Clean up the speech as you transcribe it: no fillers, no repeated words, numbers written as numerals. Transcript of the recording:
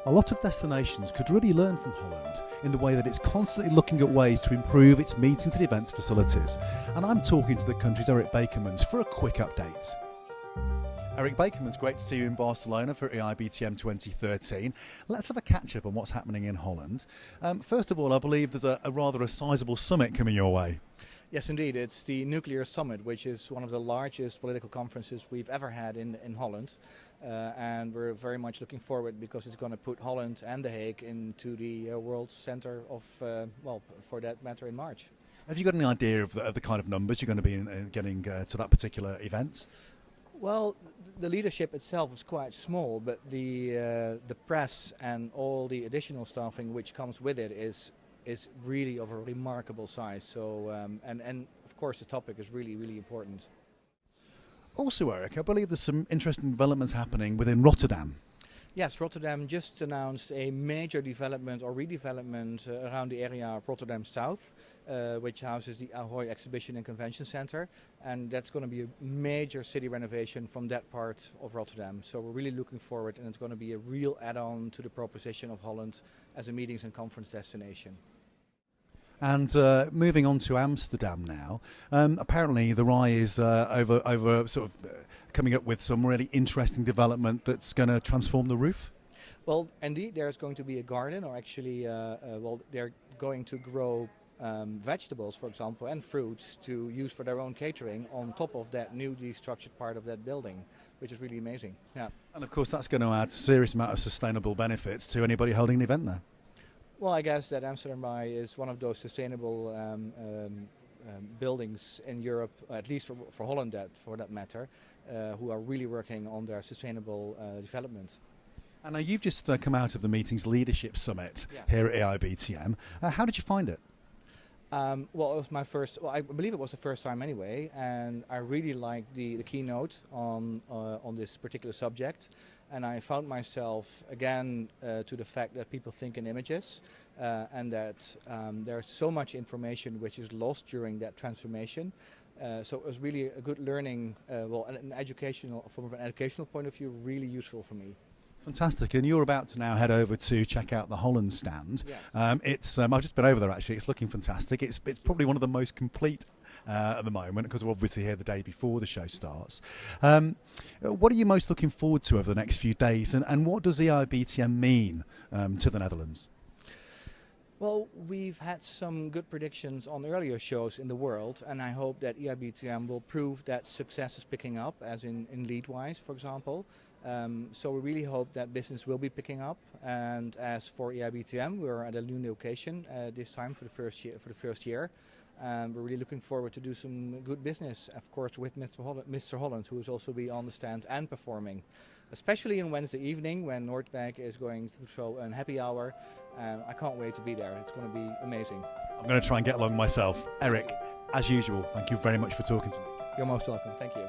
A lot of destinations could really learn from Holland in the way that it's constantly looking at ways to improve its meetings and events facilities. And I'm talking to the country's Eric Bakermans for a quick update. Eric Bakermans, great to see you in Barcelona for AIBTM 2013. Let's have a catch up on what's happening in Holland. First of all, I believe there's a rather sizable summit coming your way. Yes, indeed. It's the Nuclear Summit, which is one of the largest political conferences we've ever had in Holland. And we're very much looking forward because it's going to put Holland and The Hague into the world center of, for that matter, in March. Have you got any idea of the kind of numbers you're going to be getting to that particular event? Well, the leadership itself is quite small, but the press and all the additional staffing which comes with it is really of a remarkable size. So, and of course the topic is really, really important. Also, Eric, I believe there's some interesting developments happening within Rotterdam. Yes, Rotterdam just announced a major development or redevelopment around the area of Rotterdam South, which houses the Ahoy Exhibition and Convention Center, and that's going to be a major city renovation from that part of Rotterdam. So we're really looking forward, and it's going to be a real add-on to the proposition of Holland as a meetings and conference destination. And moving on to Amsterdam now, apparently the RAI is over sort of coming up with some really interesting development that's going to transform the roof. Well, indeed, there's going to be a garden, or actually, they're going to grow vegetables, for example, and fruits to use for their own catering on top of that newly structured part of that building, which is really amazing. Yeah. And of course, that's going to add a serious amount of sustainable benefits to anybody holding an event there. Well, I guess that Amsterdam RAI is one of those sustainable buildings in Europe, at least for Holland, for that matter, who are really working on their sustainable development. And now you've just come out of the Meetings Leadership Summit here at AIBTM. How did you find it? Well, it was my first. Well, I believe it was the first time anyway, and I really liked the keynote on this particular subject. And I found myself again to the fact that people think in images, and that there's so much information which is lost during that transformation. So it was really a good learning, an educational, from an educational point of view, really useful for me. Fantastic, and you're about to now head over to check out the Holland stand. Yes. I've just been over there actually. It's looking fantastic. It's probably one of the most complete at the moment because we're obviously here the day before the show starts. What are you most looking forward to over the next few days, and what does AIBTM mean to the Netherlands? Well, we've had some good predictions on earlier shows in the world, and I hope that AIBTM will prove that success is picking up, as in lead-wise, for example. So we really hope that business will be picking up. And as for AIBTM, we're at a new location this time for the first year. We're really looking forward to do some good business, of course, with Mr. Holland, who is also be on the stand and performing, especially on Wednesday evening when Noordwijk is going to throw a happy hour. I can't wait to be there. It's going to be amazing. I'm going to try and get along myself. Eric, as usual, thank you very much for talking to me. You're most welcome. Thank you.